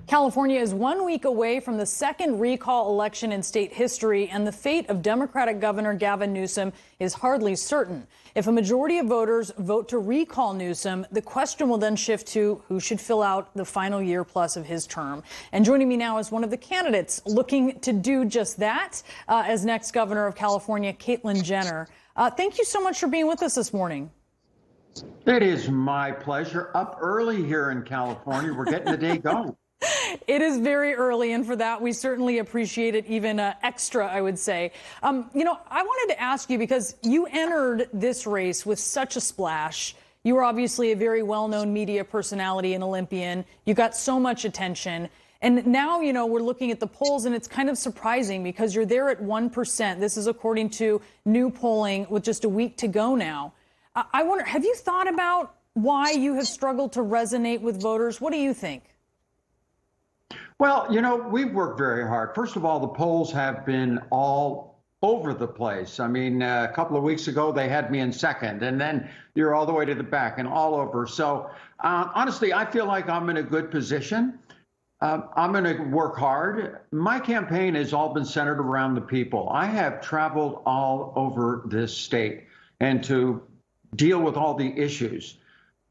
California is 1 week away from the second recall election in state history, and the fate of Democratic Governor Gavin Newsom is hardly certain. If a majority of voters vote to recall Newsom, the question will then shift to who should fill out the final year plus of his term. And joining me now is one of the candidates looking to do just that as next governor of California, Caitlyn Jenner. Thank you so much for being with us this morning. It is my pleasure. Up early here in California. We're getting the day going. It is very early, and for that, we certainly appreciate it even extra, I would say. I wanted to ask you, because you entered this race with such a splash. You were obviously a very well-known media personality and Olympian. You got so much attention. And now, we're looking at the polls, and it's kind of surprising because you're there at 1%. This is according to new polling with just a week to go now. I wonder, have you thought about why you have struggled to resonate with voters? What do you think? Well, we've worked very hard. First of all, the polls have been all over the place. I mean, a couple of weeks ago, they had me in second, and then you're all the way to the back and all over. So honestly, I feel like I'm in a good position. I'm going to work hard. My campaign has all been centered around the people. I have traveled all over this state and to deal with all the issues.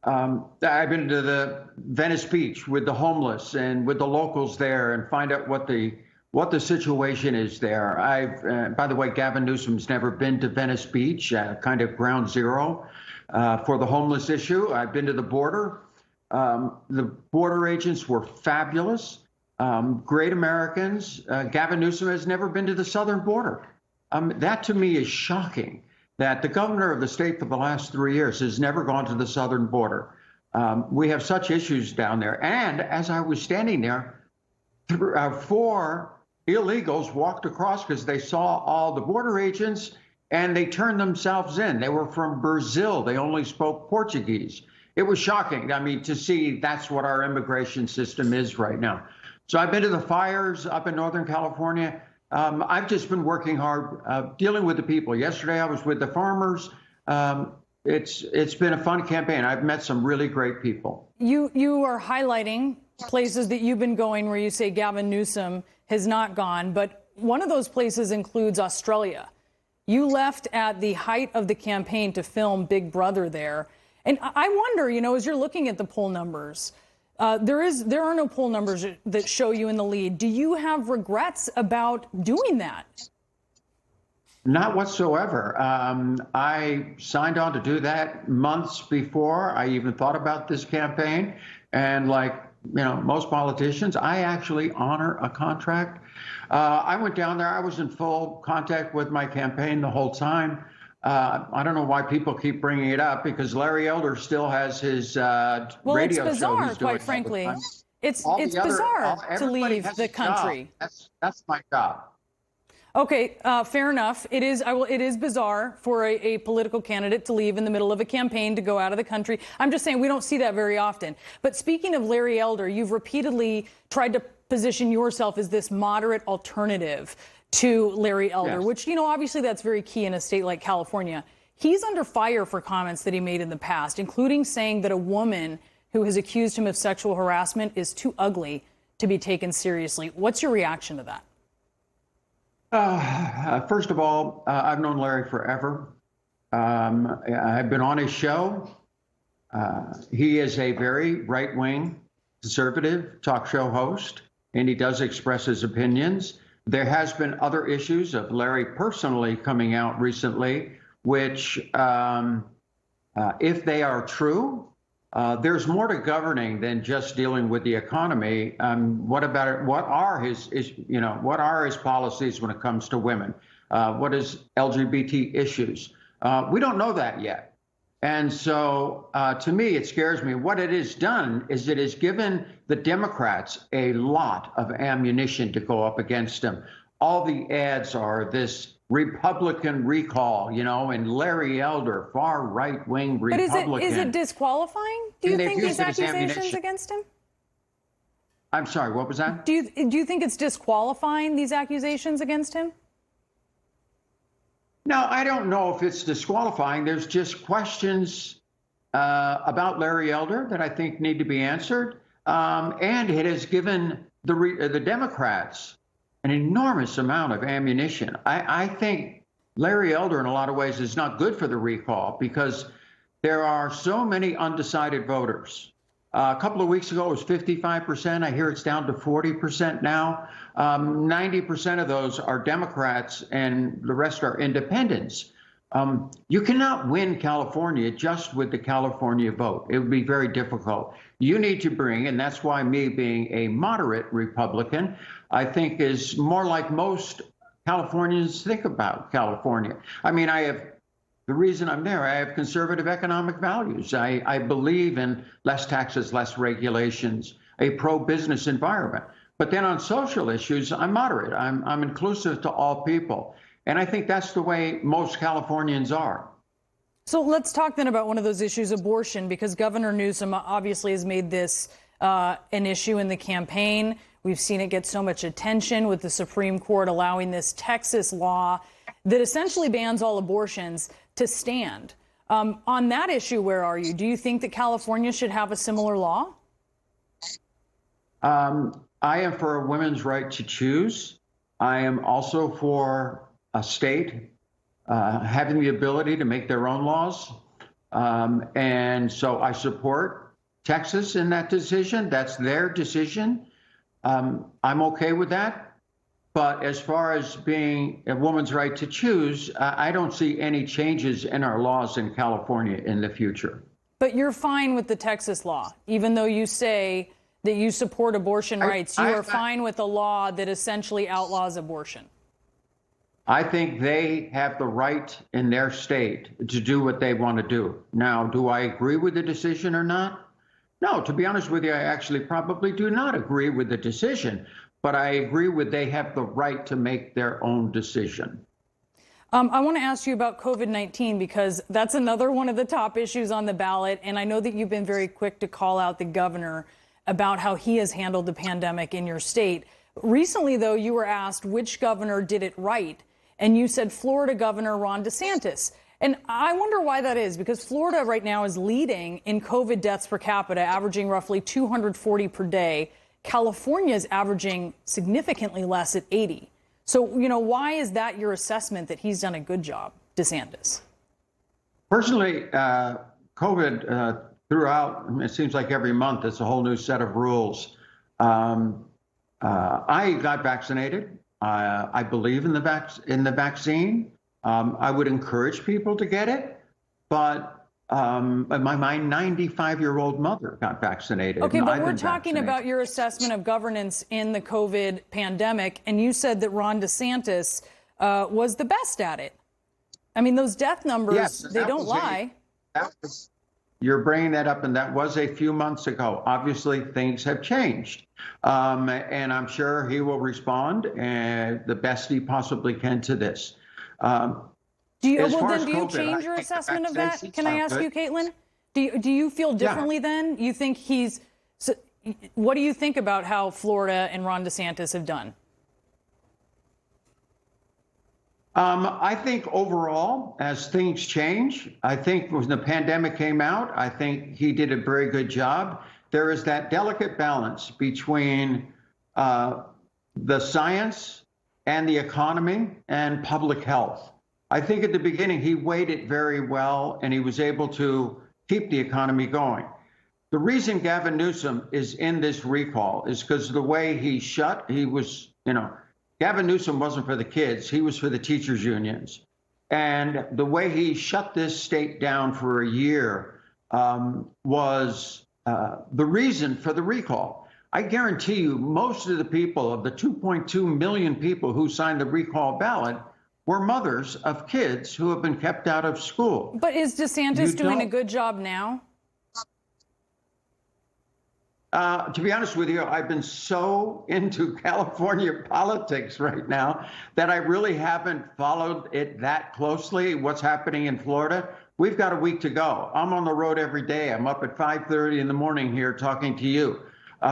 I've been to the Venice Beach with the homeless and with the locals there and find out what the situation is there. By the way, Gavin Newsom's never been to Venice Beach, kind of ground zero for the homeless issue. I've been to the border. The border agents were fabulous, great Americans. Gavin Newsom has never been to the southern border. That to me is shocking. That the governor of the state for the last 3 years has never gone to the southern border. We have such issues down there. And as I was standing there, 4 illegals walked across because they saw all the border agents and they turned themselves in. They were from Brazil. They only spoke Portuguese. It was shocking. I mean, to see that's what our immigration system is right now. So I've been to the fires up in Northern California. I've just been working hard, dealing with the people. Yesterday, I was with the farmers. It's been a fun campaign. I've met some really great people. You are highlighting places that you've been going where you say Gavin Newsom has not gone, but one of those places includes Australia. You left at the height of the campaign to film Big Brother there. And I wonder, as you're looking at the poll numbers, there are no poll numbers that show you in the lead. Do you have regrets about doing that? Not whatsoever. I signed on to do that months before I even thought about this campaign. And like, most politicians, I actually honor a contract. I went down there. I was in full contact with my campaign the whole time. I don't know why people keep bringing it up, because Larry Elder still has his radio show. Well, it's bizarre, quite frankly. It's bizarre to leave the country. That's my job. Okay, fair enough. It is bizarre for a political candidate to leave in the middle of a campaign to go out of the country. I'm just saying we don't see that very often. But speaking of Larry Elder, you've repeatedly tried to position yourself as this moderate alternative to Larry Elder, yes, which, obviously that's very key in a state like California. He's under fire for comments that he made in the past, including saying that a woman who has accused him of sexual harassment is too ugly to be taken seriously. What's your reaction to that? First of all, I've known Larry forever. I've been on his show. He is a very right-wing, conservative talk show host, and he does express his opinions. There has been other issues of Larry personally coming out recently, which, if they are true, there's more to governing than just dealing with the economy. What about it? What are his policies when it comes to women? What is LGBT issues? We don't know that yet. And so to me, it scares me. What it has done is it has given the Democrats a lot of ammunition to go up against him. All the ads are this Republican recall, and Larry Elder, far right-wing Republican. But is it disqualifying? Do you think these accusations against him? I'm sorry, what was that? Do you think it's disqualifying, these accusations against him? No, I don't know if it's disqualifying. There's just questions about Larry Elder that I think need to be answered. and it has given the Democrats an enormous amount of ammunition. I think Larry Elder, in a lot of ways, is not good for the recall because there are so many undecided voters. A couple of weeks ago, it was 55%. I hear it's down to 40% now. 90% of those are Democrats, and the rest are independents. You cannot win California just with the California vote. It would be very difficult. You need to bring, and that's why me being a moderate Republican, I think is more like most Californians think about California. I mean, the reason I'm there, I have conservative economic values. I believe in less taxes, less regulations, a pro-business environment. But then on social issues, I'm moderate. I'm inclusive to all people. And I think that's the way most Californians are. So let's talk then about one of those issues, abortion, because Governor Newsom obviously has made this an issue in the campaign. We've seen it get so much attention with the Supreme Court allowing this Texas law that essentially bans all abortions to stand. On that issue, where are you? Do you think that California should have a similar law? I am for a women's right to choose. I am also for a state having the ability to make their own laws. And so I support Texas in that decision. That's their decision. I'm okay with that. But as far as being a woman's right to choose, I don't see any changes in our laws in California in the future. But you're fine with the Texas law, even though you say that you support abortion rights. You are fine with a law that essentially outlaws abortion. I think they have the right in their state to do what they want to do. Now, do I agree with the decision or not? No, to be honest with you, I actually probably do not agree with the decision. But I agree with they have the right to make their own decision. I want to ask you about COVID-19 because that's another one of the top issues on the ballot. And I know that you've been very quick to call out the governor about how he has handled the pandemic in your state. Recently, though, you were asked which governor did it right. And you said Florida Governor Ron DeSantis. And I wonder why that is, because Florida right now is leading in COVID deaths per capita, averaging roughly 240 per day. California is averaging significantly less at 80. So, why is that your assessment that he's done a good job, DeSantis? Personally, COVID throughout, it seems like every month it's a whole new set of rules. I got vaccinated. I believe in the vaccine. I would encourage people to get it, but my 95-year-old mother got vaccinated. Okay, but we're talking about your assessment of governance in the COVID pandemic, and you said that Ron DeSantis was the best at it. I mean, those death numbers, yes, they don't lie. You're bringing that up, and that was a few months ago. Obviously, things have changed, and I'm sure he will respond the best he possibly can to this. Do you change your assessment of that? Can I ask you, Caitlyn? Do you feel differently then? You think what do you think about how Florida and Ron DeSantis have done? I think overall, as things change, I think when the pandemic came out, I think he did a very good job. There is that delicate balance between the science and the economy and public health. I think at the beginning, he weighed it very well, and he was able to keep the economy going. The reason Gavin Newsom is in this recall is because the way Gavin Newsom wasn't for the kids, he was for the teachers' unions. And the way he shut this state down for a year was the reason for the recall. I guarantee you, most of the people, of the 2.2 million people who signed the recall ballot, were mothers of kids who have been kept out of school. But is DeSantis doing a good job now? To be honest with you, I've been so into California politics right now that I really haven't followed it that closely, what's happening in Florida. We've got a week to go. I'm on the road every day. I'm up at 5:30 in the morning here talking to you.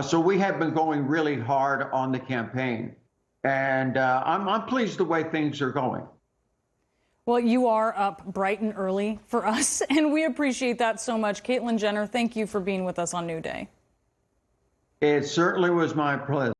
So we have been going really hard on the campaign. And I'm pleased the way things are going. Well, you are up bright and early for us, and we appreciate that so much. Caitlyn Jenner, thank you for being with us on New Day. It certainly was my pleasure.